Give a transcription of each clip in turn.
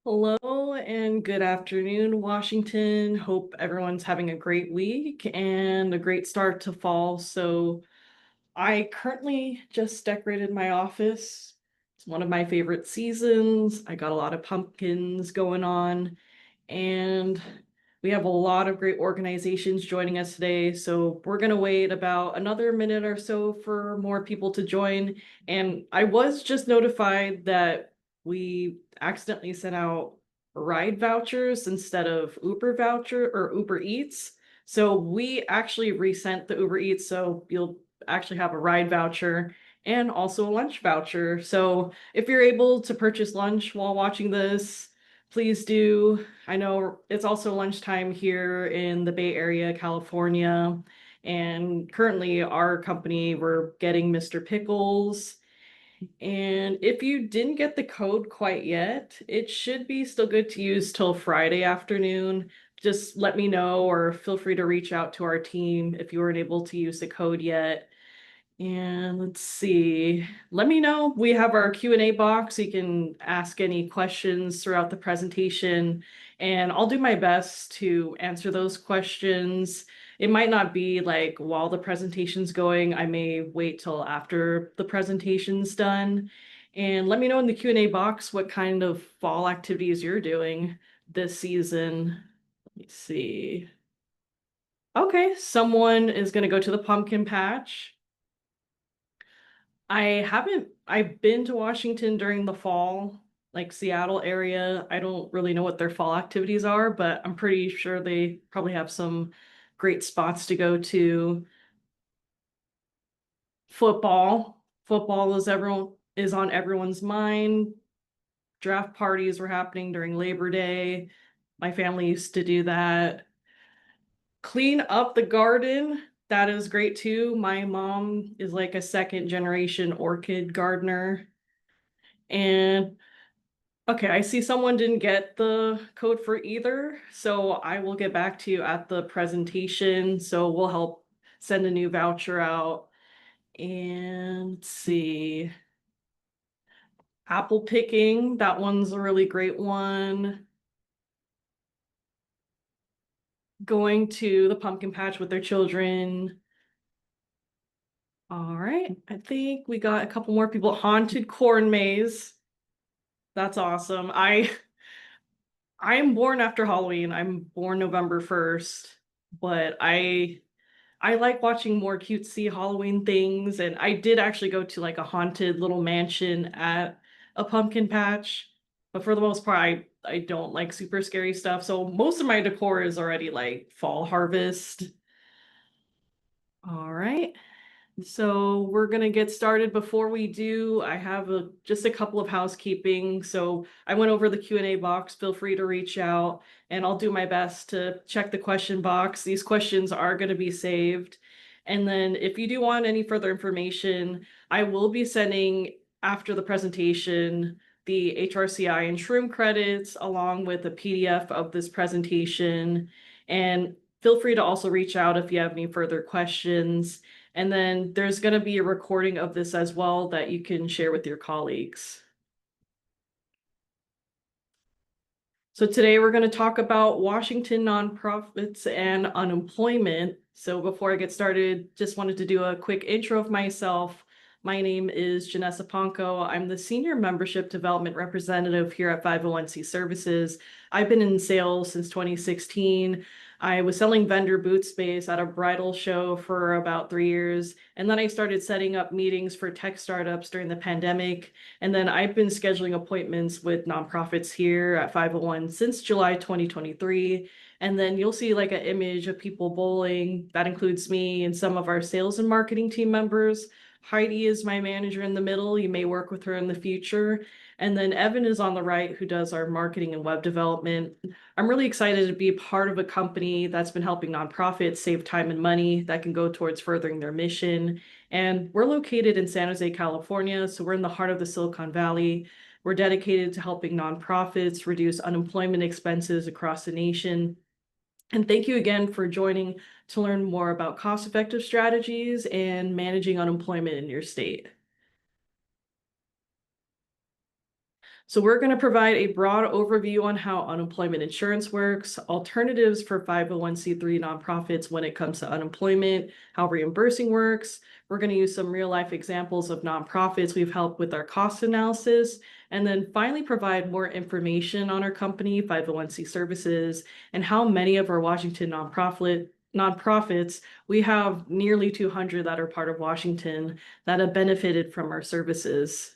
Hello and good afternoon, Washington. Hope everyone's having a great week and a great start to fall. I currently just decorated my office. It's one of my favorite seasons. I got a lot of pumpkins going on, and we have a lot of great organizations joining us today. So we're going to wait about another minute or so for more people to join. And I was just notified that we accidentally sent out ride vouchers instead of Uber voucher or Uber Eats. So we actually resent the Uber Eats. So you'll actually have a ride voucher and also a lunch voucher. So if you're able to purchase lunch while watching this, please do. I know it's also lunchtime here in the Bay Area, California. And currently, our company, we're getting Mr. Pickles. And if you didn't get the code quite yet, it should be still good to use till Friday afternoon. Just let me know or feel free to reach out to our team if you weren't able to use the code yet. And let's see. Let me know. We have our Q&A box. You can ask any questions throughout the presentation, and I'll do my best to answer those questions. It might not be like while the presentation's going. I may wait till after the presentation's done. And let me know in the Q&A box what kind of fall activities you're doing this season. Let me see. Okay, someone is going to go to the pumpkin patch. I've been to Washington during the fall, like Seattle area. I don't really know what their fall activities are, but I'm pretty sure they probably have some great spots to go to. Football. Football is on everyone's mind. Draft parties were happening during Labor Day. My family used to do that. Clean up the garden. That is great too. My mom is like a second generation orchid gardener. And okay, I see someone didn't get the code for either, so I will get back to you at the presentation. So we'll help send a new voucher out. And let's see, apple picking, that one's a really great one. Going to the pumpkin patch with their children. All right, I think we got a couple more people. Haunted corn maze. That's awesome. I am born after Halloween. I'm born November 1st, but I like watching more cutesy Halloween things, and I did actually go to like a haunted little mansion at a pumpkin patch. But for the most part, I don't like super scary stuff. So most of my decor is already like fall harvest. All right. So we're gonna get started. Before we do, I have just a couple of housekeeping. So I went over the Q&A box. Feel free to reach out, and I'll do my best to check the question box. These questions are going to be saved. And then if you do want any further information, I will be sending after the presentation the HRCI and Shroom credits along with a PDF of this presentation. And feel free to also reach out if you have any further questions. And then there's going to be a recording of this as well that you can share with your colleagues. So today we're going to talk about Washington nonprofits and unemployment. So before I get started, just wanted to do a quick intro of myself. My name is Janessa Ponko. I'm the Senior Membership Development Representative here at 501c Services. I've been in sales since 2016. I was selling vendor boot space at a bridal show for about 3 years. And then I started setting up meetings for tech startups during the pandemic. And then I've been scheduling appointments with nonprofits here at 501 since July 2023. And then you'll see like an image of people bowling. That includes me and some of our sales and marketing team members. Heidi is my manager in the middle. You may work with her in the future. And then Evan is on the right, who does our marketing and web development. I'm really excited to be part of a company that's been helping nonprofits save time and money that can go towards furthering their mission. And we're located in San Jose, California, so we're in the heart of the Silicon Valley. We're dedicated to helping nonprofits reduce unemployment expenses across the nation. And thank you again for joining to learn more about cost-effective strategies and managing unemployment in your state. So we're going to provide a broad overview on how unemployment insurance works, alternatives for 501c3 nonprofits when it comes to unemployment, how reimbursing works. We're going to use some real life examples of nonprofits we've helped with our cost analysis, and then finally provide more information on our company, 501c services, and how many of our Washington nonprofits, we have nearly 200 that are part of Washington that have benefited from our services.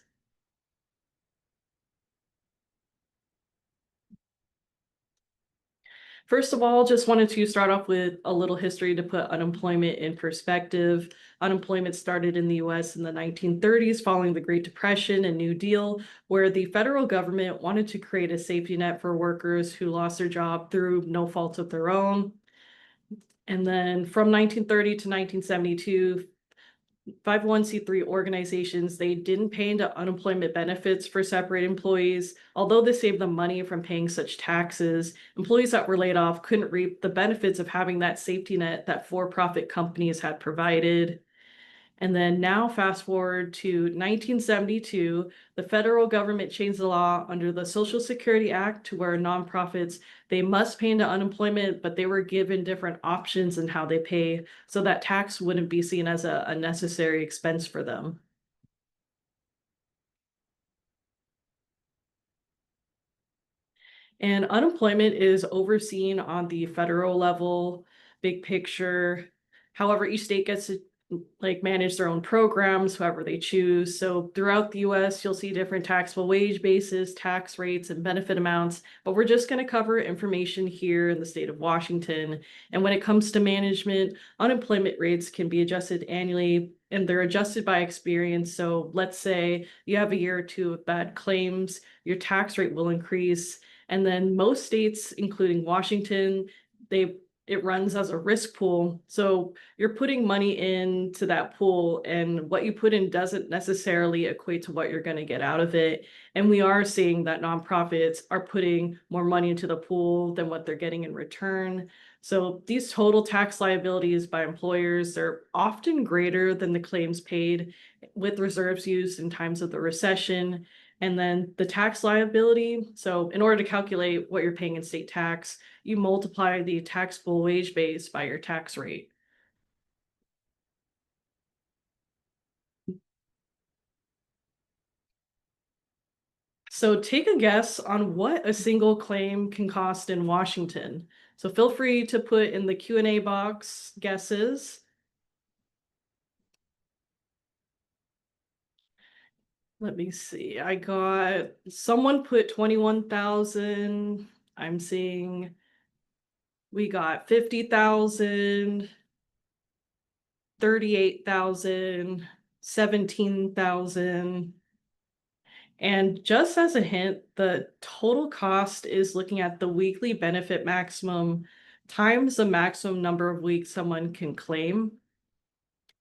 First of all, just wanted to start off with a little history to put unemployment in perspective. Unemployment started in the US in the 1930s following the Great Depression and New Deal, where the federal government wanted to create a safety net for workers who lost their job through no fault of their own. And then from 1930 to 1972, 501c3 organizations, they didn't pay into unemployment benefits for separate employees. Although this saved them money from paying such taxes, employees that were laid off couldn't reap the benefits of having that safety net that for-profit companies had provided. And then now fast forward to 1972, the federal government changed the law under the Social Security Act to where nonprofits, they must pay into unemployment, but they were given different options in how they pay so that tax wouldn't be seen as a necessary expense for them. And unemployment is overseen on the federal level, big picture. However, each state gets to manage their own programs, however they choose. So throughout the US, you'll see different taxable wage bases, tax rates, and benefit amounts. But we're just going to cover information here in the state of Washington. And when it comes to management, unemployment rates can be adjusted annually and they're adjusted by experience. So let's say you have a year or two of bad claims, your tax rate will increase. And then most states, including Washington, it runs as a risk pool. So you're putting money into that pool, and what you put in doesn't necessarily equate to what you're going to get out of it. And we are seeing that nonprofits are putting more money into the pool than what they're getting in return. So these total tax liabilities by employers are often greater than the claims paid, with reserves used in times of the recession. And then the tax liability. So in order to calculate what you're paying in state tax, you multiply the taxable wage base by your tax rate. So take a guess on what a single claim can cost in Washington. So feel free to put in the Q&A box guesses. Let me see. I got someone put 21,000. I'm seeing we got 50,000, 38,000, 17,000. And just as a hint, the total cost is looking at the weekly benefit maximum times the maximum number of weeks someone can claim.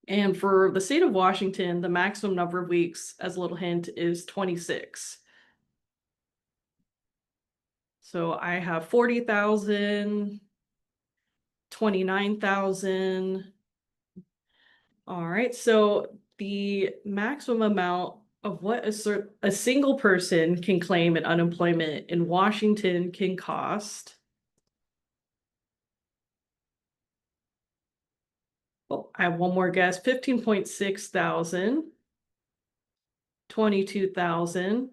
And for the state of Washington, the maximum number of weeks, as a little hint, is 26. So I have 40,000, 29,000. All right, so the maximum amount of what a single person can claim in unemployment in Washington can cost. Oh, I have one more guess, 15.6 thousand, 22,000.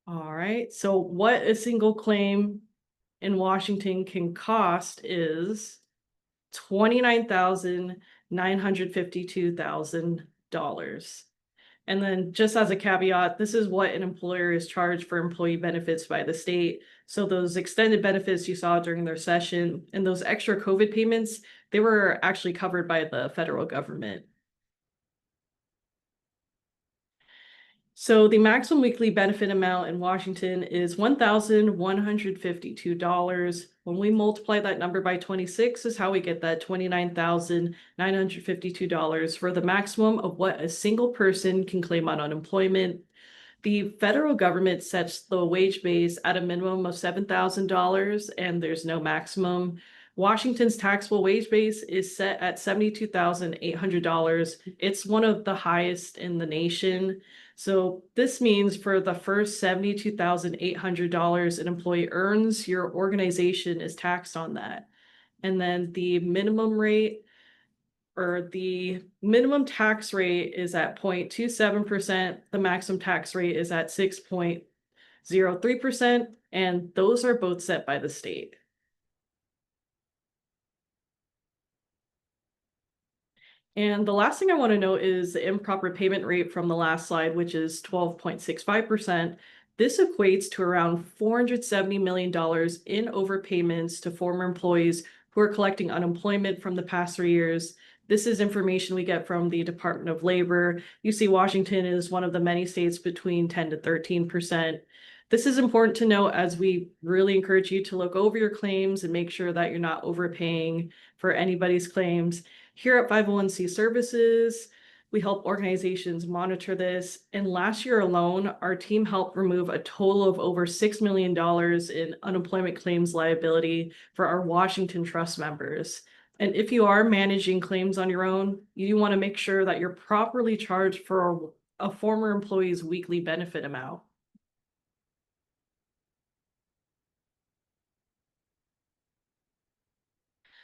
All right, so what a single claim in Washington can cost is $29,952,000. And then just as a caveat, this is what an employer is charged for employee benefits by the state. So those extended benefits you saw during their session and those extra COVID payments, they were actually covered by the federal government. So the maximum weekly benefit amount in Washington is $1,152. When we multiply that number by 26 is how we get that $29,952 for the maximum of what a single person can claim on unemployment. The federal government sets the wage base at a minimum of $7,000 and there's no maximum. Washington's taxable wage base is set at $72,800. It's one of the highest in the nation. So this means for the first $72,800 an employee earns, your organization is taxed on that. And then the minimum tax rate is at 0.27%. The maximum tax rate is at 6.03%. And those are both set by the state. And the last thing I want to note is the improper payment rate from the last slide, which is 12.65%. This equates to around $470 million in overpayments to former employees who are collecting unemployment from the past 3 years. This is information we get from the Department of Labor. You see, Washington is one of the many states between 10 to 13%. This is important to note as we really encourage you to look over your claims and make sure that you're not overpaying for anybody's claims. Here at 501c Services, we help organizations monitor this. And last year alone, our team helped remove a total of over $6 million in unemployment claims liability for our Washington Trust members. And if you are managing claims on your own, you want to make sure that you're properly charged for a former employee's weekly benefit amount.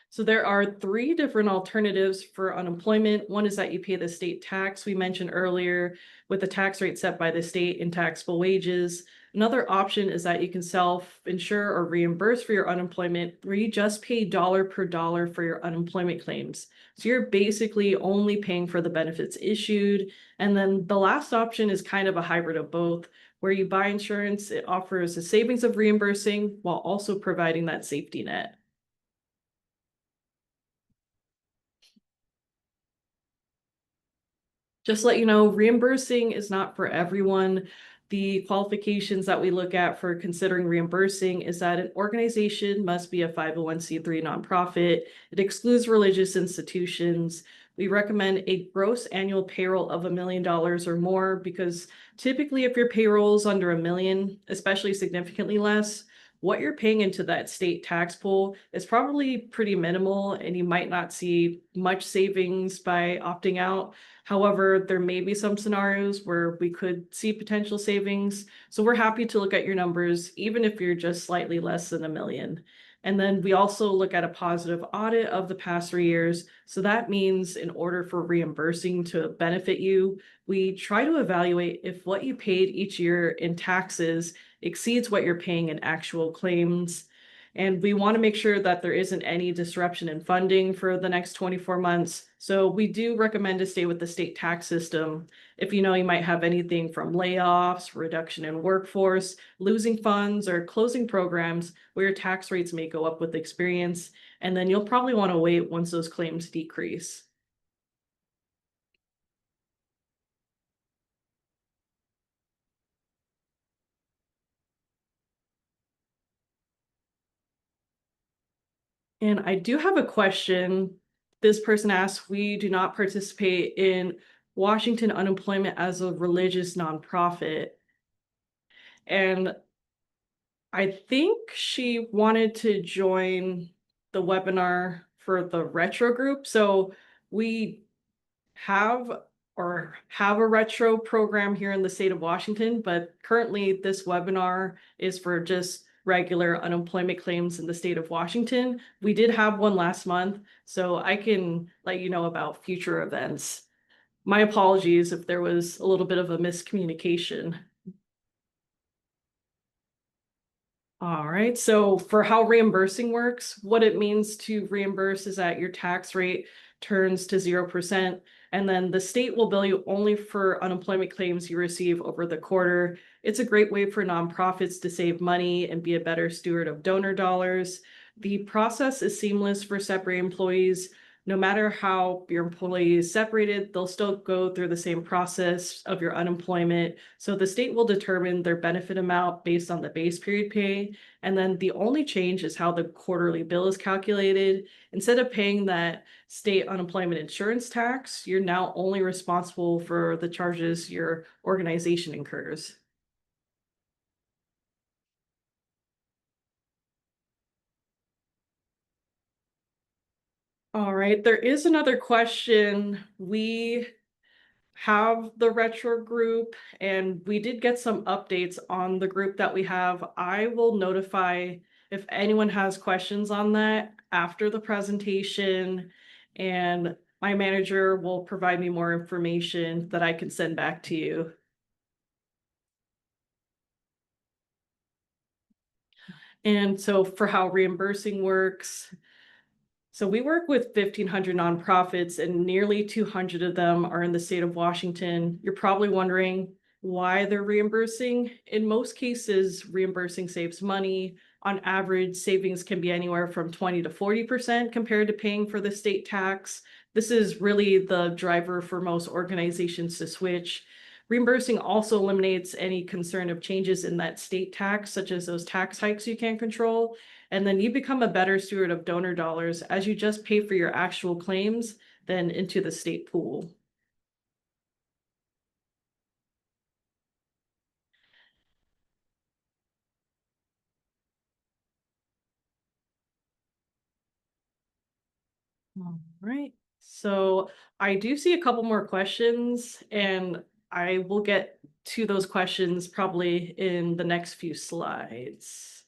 So there are three different alternatives for unemployment. One is that you pay the state tax we mentioned earlier with the tax rate set by the state in taxable wages. Another option is that you can self-insure or reimburse for your unemployment where you just pay dollar per dollar for your unemployment claims. So you're basically only paying for the benefits issued. And then the last option is kind of a hybrid of both. Where you buy insurance, it offers a savings of reimbursing while also providing that safety net. Just let you know, reimbursing is not for everyone. The qualifications that we look at for considering reimbursing is that an organization must be a 501c3 nonprofit. It excludes religious institutions. We recommend a gross annual payroll of $1 million or more because typically if your payroll is under $1 million, especially significantly less, what you're paying into that state tax pool is probably pretty minimal and you might not see much savings by opting out. However, there may be some scenarios where we could see potential savings. So we're happy to look at your numbers, even if you're just slightly less than $1 million. And then we also look at a positive audit of the past 3 years. So that means in order for reimbursing to benefit you, we try to evaluate if what you paid each year in taxes exceeds what you're paying in actual claims. And we want to make sure that there isn't any disruption in funding for the next 24 months. So we do recommend to stay with the state tax system. If you know you might have anything from layoffs, reduction in workforce, losing funds, or closing programs where your tax rates may go up with experience. And then you'll probably want to wait once those claims decrease. And I do have a question. This person asks, we do not participate in Washington Unemployment as a religious nonprofit. And I think she wanted to join the webinar for the retro group. So we have have a retro program here in the state of Washington, but currently this webinar is for just regular unemployment claims in the state of Washington. We did have one last month, so I can let you know about future events. My apologies if there was a little bit of a miscommunication. All right, so for how reimbursing works, what it means to reimburse is that your tax rate turns to 0%, and then the state will bill you only for unemployment claims you receive over the quarter. It's a great way for nonprofits to save money and be a better steward of donor dollars. The process is seamless for separate employees. No matter how your employee is separated, they'll still go through the same process of your unemployment. So the state will determine their benefit amount based on the base period pay. And then the only change is how the quarterly bill is calculated. Instead of paying that state unemployment insurance tax, you're now only responsible for the charges your organization incurs. All right, there is another question. We have the retro group, and we did get some updates on the group that we have. I will notify if anyone has questions on that after the presentation, and my manager will provide me more information that I can send back to you. And so for how reimbursing works, so we work with 1,500 nonprofits, and nearly 200 of them are in the state of Washington. You're probably wondering why they're reimbursing. In most cases, reimbursing saves money. On average, savings can be anywhere from 20 to 40% compared to paying for the state tax. This is really the driver for most organizations to switch. Reimbursing also eliminates any concern of changes in that state tax, such as those tax hikes you can't control. And then you become a better steward of donor dollars as you just pay for your actual claims than into the state pool. All right. So I do see a couple more questions, and I will get to those questions probably in the next few slides.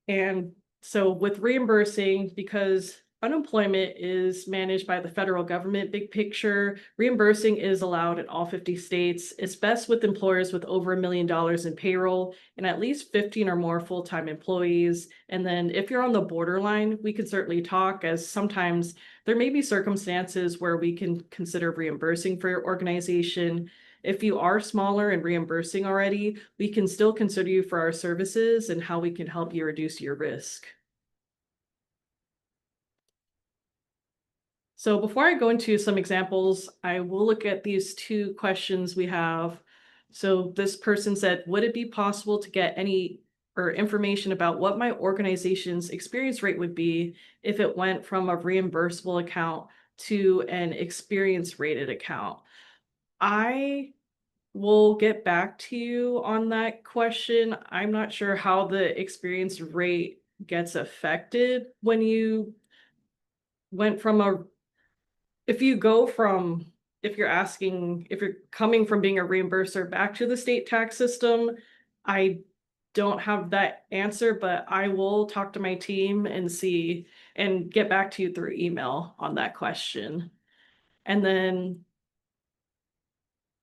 And so with reimbursing, because unemployment is managed by the federal government, big picture, reimbursing is allowed in all 50 states. It's best with employers with over $1 million in payroll and at least 15 or more full-time employees. And then if you're on the borderline, we can certainly talk, as sometimes there may be circumstances where we can consider reimbursing for your organization. If you are smaller and reimbursing already, we can still consider you for our services and how we can help you reduce your risk. So before I go into some examples, I will look at these two questions we have. So this person said, would it be possible to get any or information about what my organization's experience rate would be if it went from a reimbursable account to an experience rated account? I will get back to you on that question. I'm not sure how the experience rate gets affected when you went from a if you go from if you're asking if you're coming from being a reimburser back to the state tax system, I don't have that answer, but I will talk to my team and see and get back to you through email on that question. And then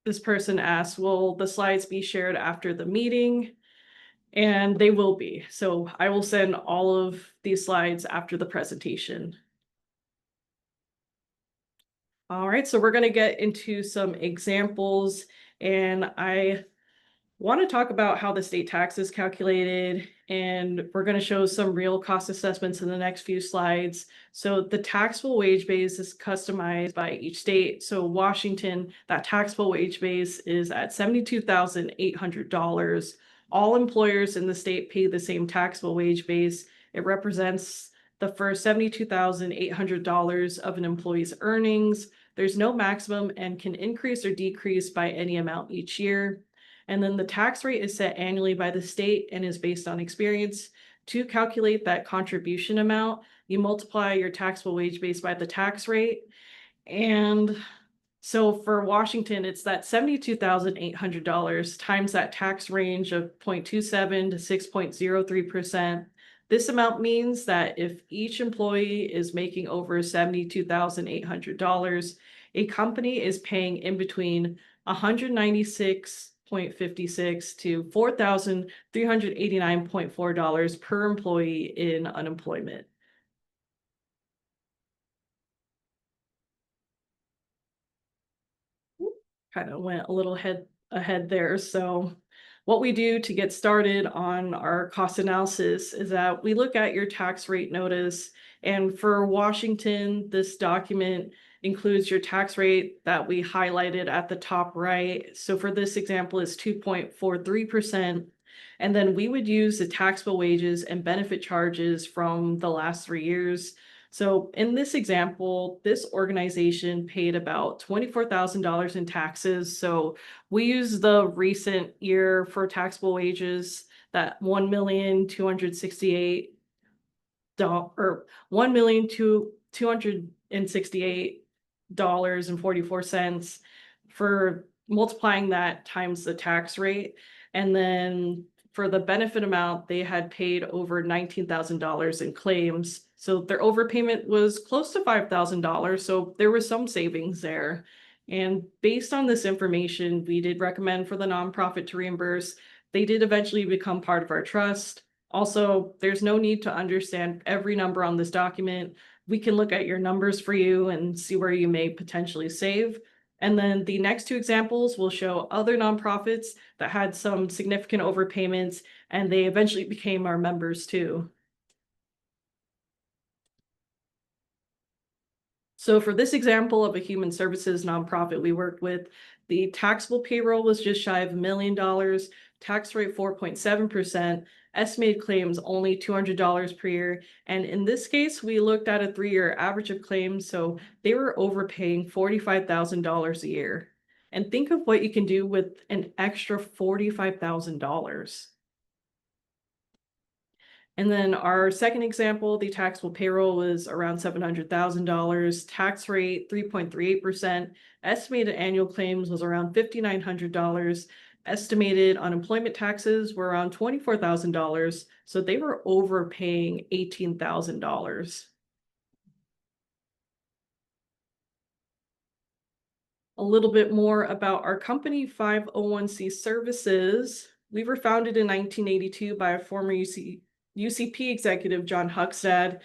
this person asked, will the slides be shared after the meeting? And they will be. So I will send all of these slides after the presentation. All right, so we're going to get into some examples, and I want to talk about how the state tax is calculated, and we're going to show some real cost assessments in the next few slides. So the taxable wage base is customized by each state. So Washington, that taxable wage base is at $72,800. All employers in the state pay the same taxable wage base. It represents the first $72,800 of an employee's earnings. There's no maximum and can increase or decrease by any amount each year. And then the tax rate is set annually by the state and is based on experience. To calculate that contribution amount, you multiply your taxable wage base by the tax rate. And so for Washington, it's that $72,800 times that tax range of 0.27 to 6.03%. This amount means that if each employee is making over $72,800, a company is paying in between 196.56 to $4,389.4 per employee in unemployment. Kind of went a little ahead there. So what we do to get started on our cost analysis is that we look at your tax rate notice. And for Washington, this document includes your tax rate that we highlighted at the top right. So for this example is 2.43%. And then we would use the taxable wages and benefit charges from the last 3 years. So in this example, this organization paid about $24,000 in taxes. So we use the recent year for taxable wages, that 1,268 or 1,268 $1,044 for multiplying that times the tax rate. And then for the benefit amount, they had paid over $19,000 in claims. So their overpayment was close to $5,000. So there was some savings there. And based on this information, we did recommend for the nonprofit to reimburse. They did eventually become part of our trust. Also, there's no need to understand every number on this document. We can look at your numbers for you and see where you may potentially save. And then the next two examples will show other nonprofits that had some significant overpayments, and they eventually became our members too. So for this example of a human services nonprofit we worked with, the taxable payroll was just shy of $1 million, tax rate 4.7%, estimated claims only $200 per year. And in this case, we looked at a 3-year average of claims, so they were overpaying $45,000 a year. And think of what you can do with an extra $45,000. And then our second example, the taxable payroll was around $700,000, tax rate 3.38%, estimated annual claims was around $5,900, estimated unemployment taxes were around $24,000, so they were overpaying $18,000. A little bit more about our company, 501c Services. We were founded in 1982 by a former UCP executive, John Huckstad.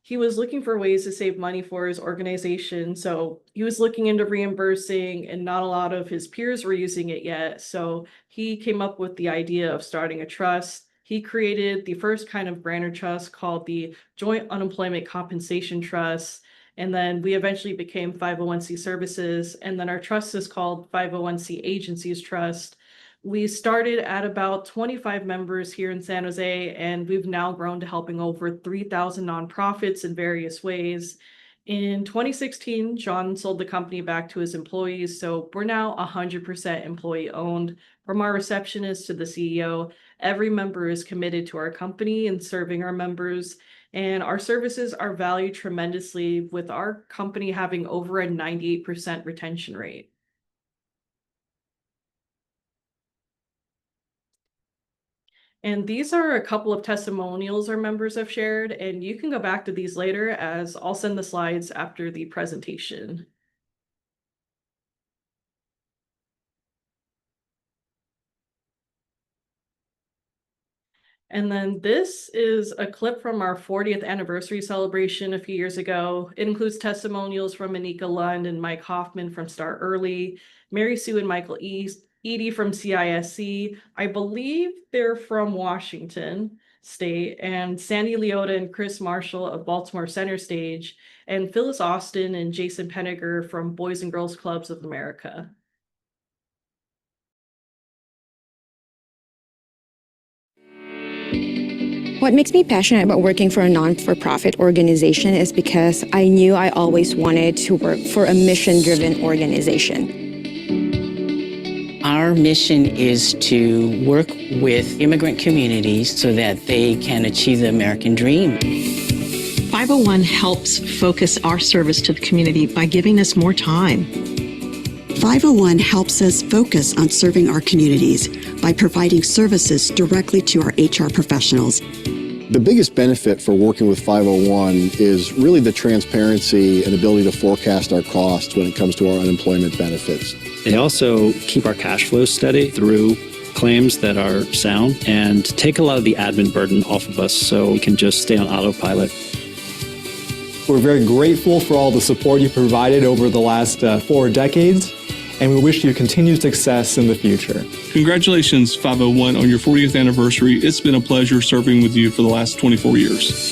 He was looking for ways to save money for his organization. So he was looking into reimbursing, and not a lot of his peers were using it yet. So he came up with the idea of starting a trust. He created the first kind of grantor trust called the Joint Unemployment Compensation Trust. And then we eventually became 501c Services. And then our trust is called 501c Agencies Trust. We started at about 25 members here in San Jose, and we've now grown to helping over 3,000 nonprofits in various ways. In 2016, John sold the company back to his employees, so we're now 100% employee owned. From our receptionist to the CEO, every member is committed to our company and serving our members. And our services are valued tremendously, with our company having over a 98% retention rate. And these are a couple of testimonials our members have shared, and you can go back to these later as I'll send the slides after the presentation. And then this is a clip from our 40th anniversary celebration a few years ago. It includes testimonials from Anika Lund and Mike Hoffman from Start Early, Mary Sue and Michael Edie from CISC. I believe they're from Washington State, and Sandy Leota and Chris Marshall of Baltimore Center Stage, and Phyllis Austin and Jason Penniger from Boys and Girls Clubs of America. What makes me passionate about working for a non-for-profit organization is because I knew I always wanted to work for a mission-driven organization. Our mission is to work with immigrant communities so that they can achieve the American dream. 501 helps focus our service to the community by giving us more time. 501 helps us focus on serving our communities by providing services directly to our HR professionals. The biggest benefit for working with 501 is really the transparency and ability to forecast our costs when it comes to our unemployment benefits. They also keep our cash flow steady through claims that are sound and take a lot of the admin burden off of us so we can just stay on autopilot. We're very grateful for all the support you provided over the last 4 decades, and we wish you continued success in the future. Congratulations, 501, on your 40th anniversary. It's been a pleasure serving with you for the last 24 years.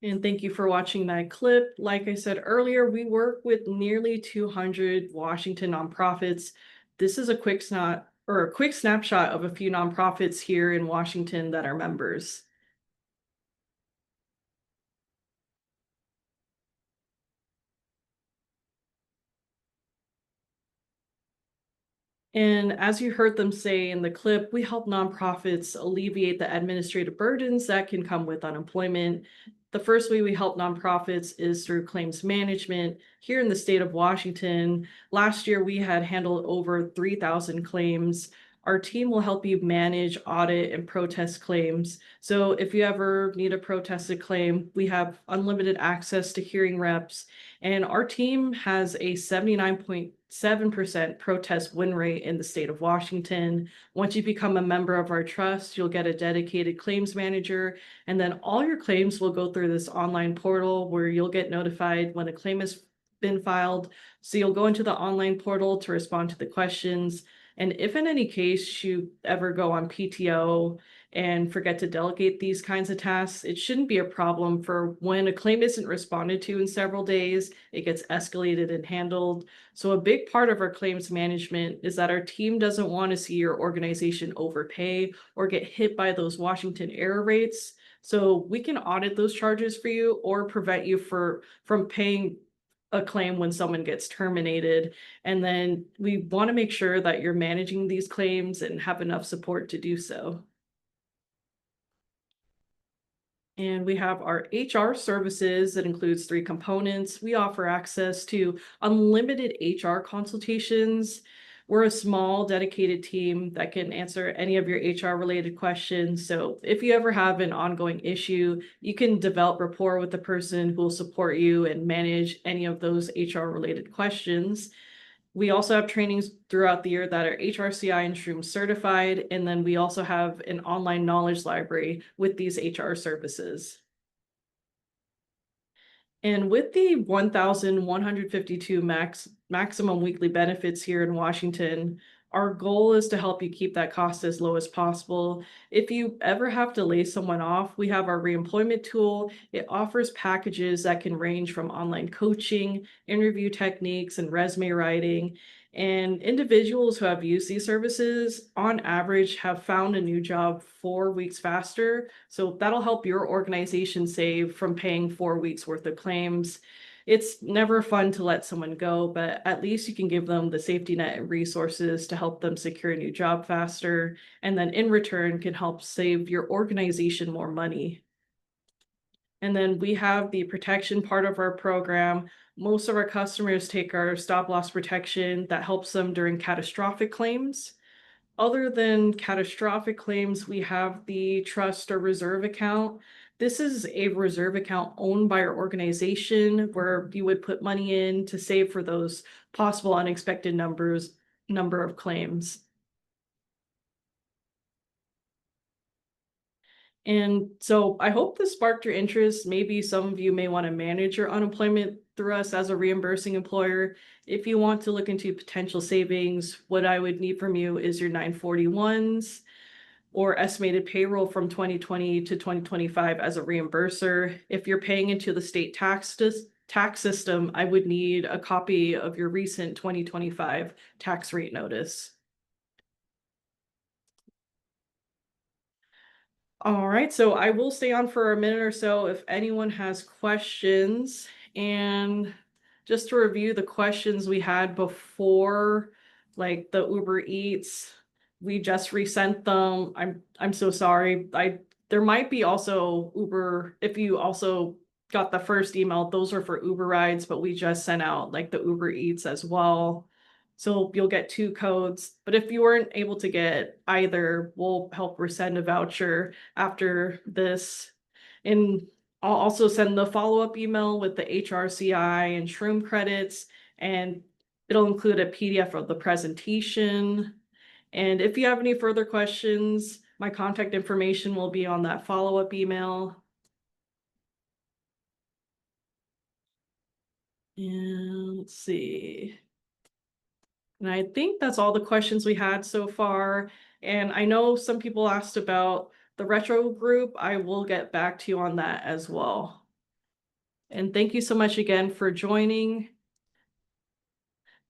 And thank you for watching that clip. Like I said earlier, we work with nearly 200 Washington nonprofits. This is a quick snapshot of a few nonprofits here in Washington that are members. And as you heard them say in the clip, we help nonprofits alleviate the administrative burdens that can come with unemployment. The first way we help nonprofits is through claims management. Here in the state of Washington, last year we had handled over 3,000 claims. Our team will help you manage, audit, and protest claims. So if you ever need a protested claim, we have unlimited access to hearing reps, and our team has a 79.7% protest win rate in the state of Washington. Once you become a member of our trust, you'll get a dedicated claims manager, and then all your claims will go through this online portal where you'll get notified when a claim has been filed. So you'll go into the online portal to respond to the questions. And if in any case you ever go on PTO and forget to delegate these kinds of tasks, it shouldn't be a problem. For when a claim isn't responded to in several days, it gets escalated and handled. So a big part of our claims management is that our team doesn't want to see your organization overpay or get hit by those Washington error rates. So we can audit those charges for you or prevent you from paying a claim when someone gets terminated. And then we want to make sure that you're managing these claims and have enough support to do so. And we have our HR services that includes 3 components. We offer access to unlimited HR consultations. We're a small, dedicated team that can answer any of your HR related questions. So if you ever have an ongoing issue, you can develop rapport with the person who will support you and manage any of those HR related questions. We also have trainings throughout the year that are HRCI and SHROOM certified. And then we also have an online knowledge library with these HR services. And with the 1,152 maximum weekly benefits here in Washington, our goal is to help you keep that cost as low as possible. If you ever have to lay someone off, we have our reemployment tool. It offers packages that can range from online coaching, interview techniques, and resume writing. And individuals who have used these services, on average, have found a new job 4 weeks faster. So that'll help your organization save from paying 4 weeks worth of claims. It's never fun to let someone go, but at least you can give them the safety net and resources to help them secure a new job faster. And then in return can help save your organization more money. And then we have the protection part of our program. Most of our customers take our stop loss protection that helps them during catastrophic claims. Other than catastrophic claims, we have the trust or reserve account. This is a reserve account owned by our organization where you would put money in to save for those possible unexpected number of claims. And so I hope this sparked your interest. Maybe some of you may want to manage your unemployment through us as a reimbursing employer. If you want to look into potential savings, what I would need from you is your 941s or estimated payroll from 2020 to 2025 as a reimburser. If you're paying into the state tax system, I would need a copy of your recent 2025 tax rate notice. All right, so I will stay on for a minute or so if anyone has questions. And just to review the questions we had before, like the Uber Eats, we just resent them. I'm so sorry. There might be also Uber, if you also got the first email, those are for Uber rides, but we just sent out like the Uber Eats as well. So you'll get 2 codes, but if you weren't able to get either, we'll help resend a voucher after this. And I'll also send the follow-up email with the HRCI and SHROOM credits, and it'll include a PDF of the presentation. And if you have any further questions, my contact information will be on that follow-up email. And let's see. And I think that's all the questions we had so far. And I know some people asked about the retro group. I will get back to you on that as well. And thank you so much again for joining.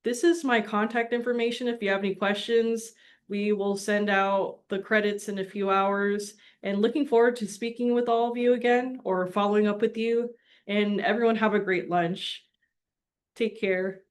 This is my contact information. If you have any questions, we will send out the credits in a few hours. And looking forward to speaking with all of you again or following up with you. And everyone have a great lunch. Take care.